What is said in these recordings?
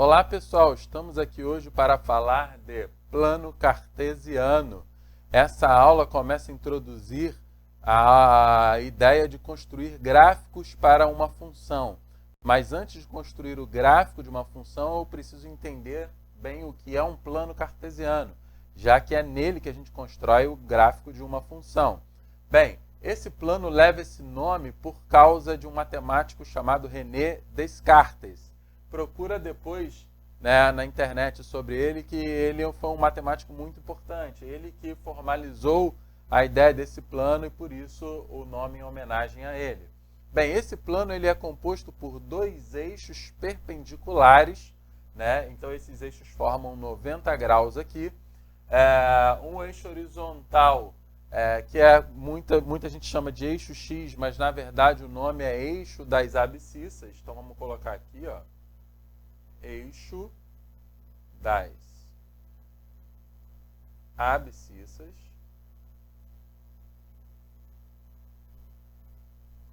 Olá pessoal, estamos aqui hoje para falar de plano cartesiano. Essa aula começa a introduzir a ideia de construir gráficos para uma função. Mas antes de construir o gráfico de uma função, eu preciso entender bem o que é um plano cartesiano, já que é nele que a gente constrói o gráfico de uma função. Bem, esse plano leva esse nome por causa de um matemático chamado René Descartes. Procura depois na internet sobre ele, que ele foi um matemático muito importante. Ele que formalizou a ideia desse plano e por isso o nome em homenagem a ele. Bem, esse plano ele é composto por dois eixos perpendiculares, então esses eixos formam 90 graus aqui. Um eixo horizontal, que muita gente chama de eixo X, mas na verdade o nome é eixo das abscissas. Então vamos colocar aqui, ó, eixo das abscissas,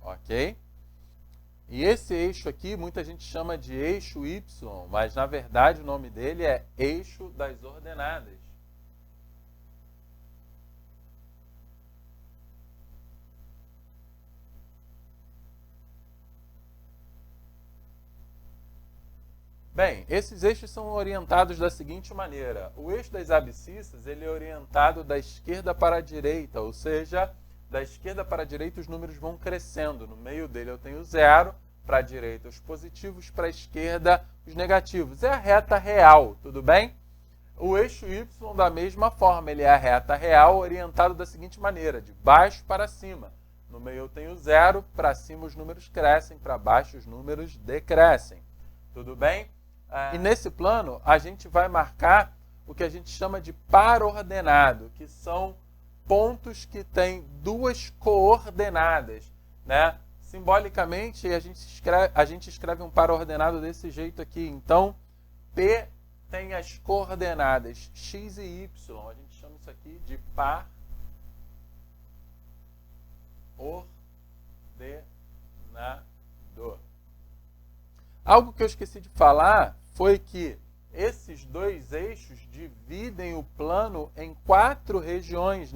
ok? E esse eixo aqui muita gente chama de eixo Y, mas na verdade o nome dele é eixo das ordenadas. Bem, esses eixos são orientados da seguinte maneira. O eixo das abscissas ele é orientado da esquerda para a direita, ou seja, da esquerda para a direita os números vão crescendo. No meio dele eu tenho 0, para a direita os positivos, para a esquerda os negativos. É a reta real, tudo bem? O eixo Y, da mesma forma, ele é a reta real orientado da seguinte maneira, de baixo para cima. No meio eu tenho 0, para cima os números crescem, para baixo os números decrescem. Tudo bem? E nesse plano, a gente vai marcar o que a gente chama de par ordenado, que são pontos que têm duas coordenadas. Simbolicamente, a gente escreve um par ordenado desse jeito aqui. Então, P tem as coordenadas x e y. A gente chama isso aqui de par ordenado. Algo que eu esqueci de falar foi que esses dois eixos dividem o plano em 4 regiões,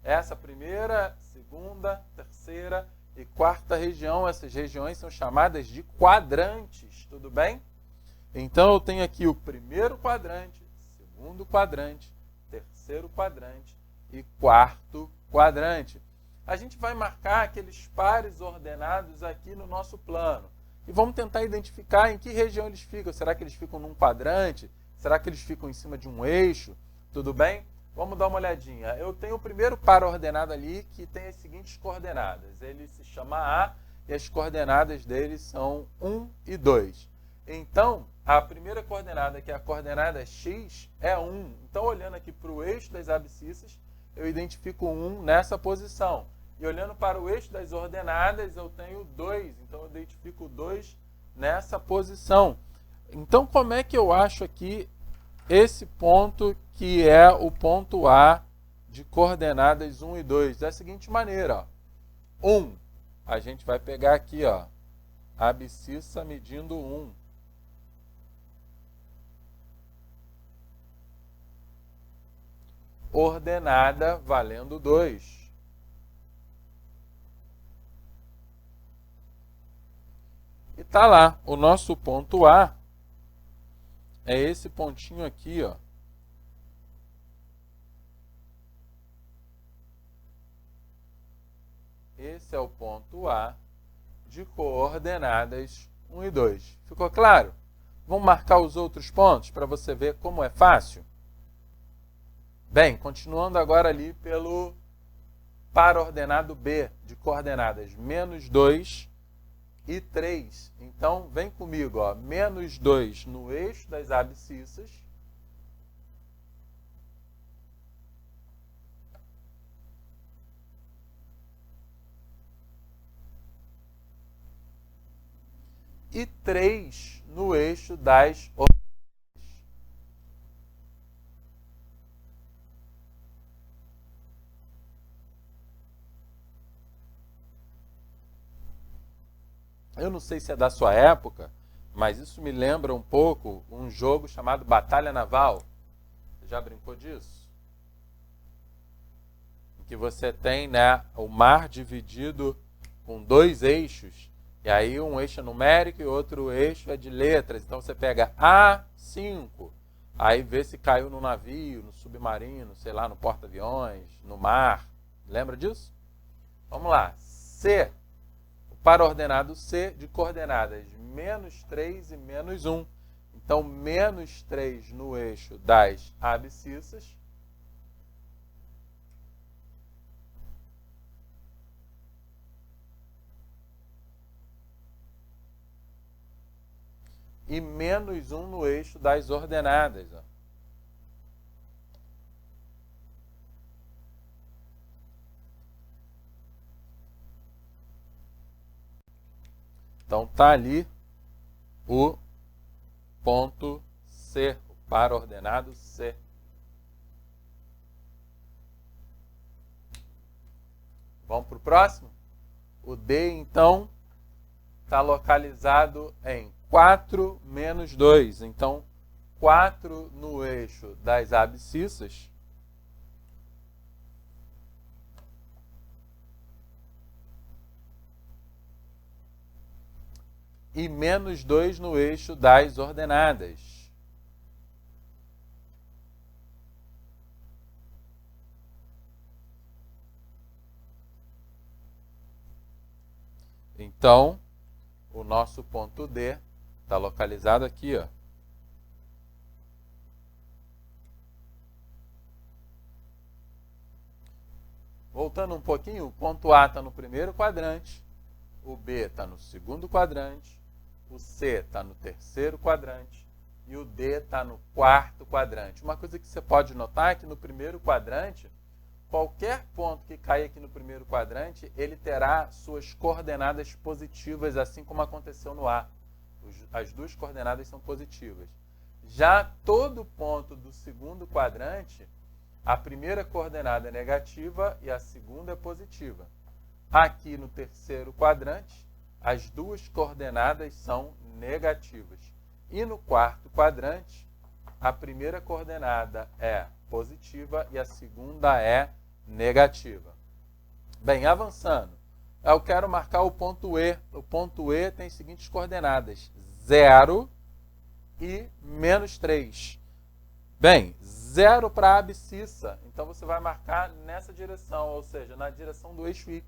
Essa primeira, segunda, terceira e quarta região. Essas regiões são chamadas de quadrantes, tudo bem? Então eu tenho aqui o primeiro quadrante, segundo quadrante, terceiro quadrante e quarto quadrante. A gente vai marcar aqueles pares ordenados aqui no nosso plano. E vamos tentar identificar em que região eles ficam. Será que eles ficam num quadrante? Será que eles ficam em cima de um eixo? Tudo bem? Vamos dar uma olhadinha. Eu tenho o primeiro par ordenado ali que tem as seguintes coordenadas. Ele se chama A e as coordenadas dele são 1 e 2. Então, a primeira coordenada, que é a coordenada X, é 1. Então, olhando aqui para o eixo das abscissas, eu identifico 1 nessa posição. E olhando para o eixo das ordenadas, eu tenho 2. Então, eu identifico 2 nessa posição. Então, como é que eu acho aqui esse ponto que é o ponto A de coordenadas 1 e 2? Da seguinte maneira, ó. 1, a gente vai pegar aqui, ó, a abscissa medindo 1. Ordenada valendo 2. E tá lá, o nosso ponto A é esse pontinho aqui, ó. Esse é o ponto A de coordenadas 1 e 2. Ficou claro? Vamos marcar os outros pontos para você ver como é fácil? Bem, continuando agora ali pelo par ordenado B de coordenadas menos 2 e 3. Então, vem comigo, ó, menos 2 no eixo das abscissas. E 3 no eixo das ordenadas. Eu não sei se é da sua época, mas isso me lembra um pouco um jogo chamado Batalha Naval. Você já brincou disso? Em que você tem, né, o mar dividido com dois eixos, e aí um eixo é numérico e outro eixo é de letras. Então você pega A5, aí vê se caiu no navio, no submarino, sei lá, no porta-aviões, no mar. Lembra disso? Vamos lá. C. Para ordenado C de coordenadas -3 e -1. Então, -3 no eixo das abscissas. E -1 no eixo das ordenadas. Ó. Então, está ali o ponto C, o par ordenado C. Vamos para o próximo? O D, então, está localizado em 4 menos 2. Então, 4 no eixo das abscissas. E -2 no eixo das ordenadas. Então, o nosso ponto D está localizado aqui, ó. Voltando um pouquinho, o ponto A está no primeiro quadrante, o B está no segundo quadrante, o C está no terceiro quadrante e o D está no quarto quadrante. Uma coisa que você pode notar é que no primeiro quadrante, qualquer ponto que cair aqui no primeiro quadrante, ele terá suas coordenadas positivas, assim como aconteceu no A. As duas coordenadas são positivas. Já todo ponto do segundo quadrante, a primeira coordenada é negativa e a segunda é positiva. Aqui no terceiro quadrante, as duas coordenadas são negativas. E no quarto quadrante, a primeira coordenada é positiva e a segunda é negativa. Bem, avançando, eu quero marcar o ponto E. O ponto E tem as seguintes coordenadas: 0 e -3. Bem, 0 para a abscissa, então você vai marcar nessa direção, ou seja, na direção do eixo Y.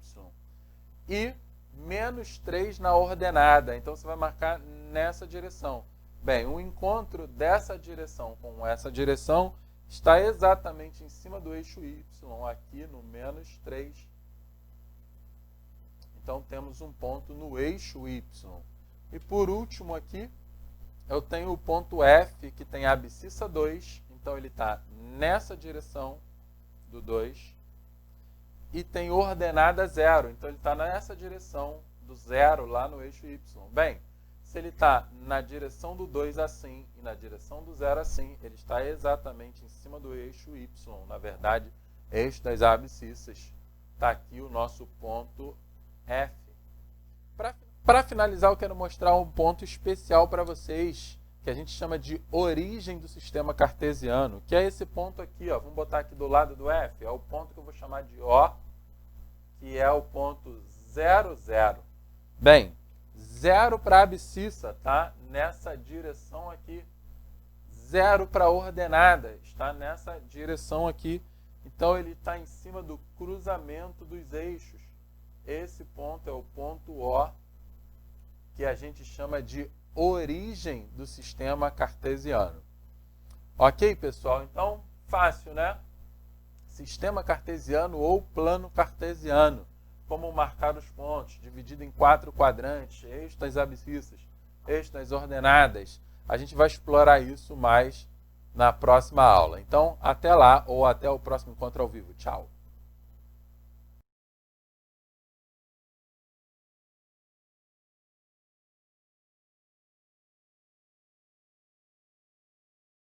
E -3 na ordenada, então você vai marcar nessa direção. Bem, o encontro dessa direção com essa direção está exatamente em cima do eixo Y, aqui no -3. Então temos um ponto no eixo Y. E por último aqui, eu tenho o ponto F, que tem a abscissa 2, então ele está nessa direção do 2. E tem ordenada 0, então ele está nessa direção do 0 lá no eixo Y. Bem, se ele está na direção do 2 assim e na direção do 0 assim, ele está exatamente em cima do eixo Y. Na verdade, eixo das abscissas. Está aqui o nosso ponto F. Para finalizar, eu quero mostrar um ponto especial para vocês, que a gente chama de origem do sistema cartesiano, que é esse ponto aqui, ó. Vamos botar aqui do lado do F, é o ponto que eu vou chamar de O, que é o ponto 0, 0. Bem, 0 para a abscissa, tá? Nessa direção aqui. 0 para a ordenada, está nessa direção aqui. Então, ele está em cima do cruzamento dos eixos. Esse ponto é o ponto O, que a gente chama de origem do sistema cartesiano. Ok, pessoal? Então, fácil, né? Sistema cartesiano ou plano cartesiano. Como marcar os pontos, dividido em 4 quadrantes, eixo das abscissas, eixo das ordenadas. A gente vai explorar isso mais na próxima aula. Então, até lá ou até o próximo encontro ao vivo. Tchau!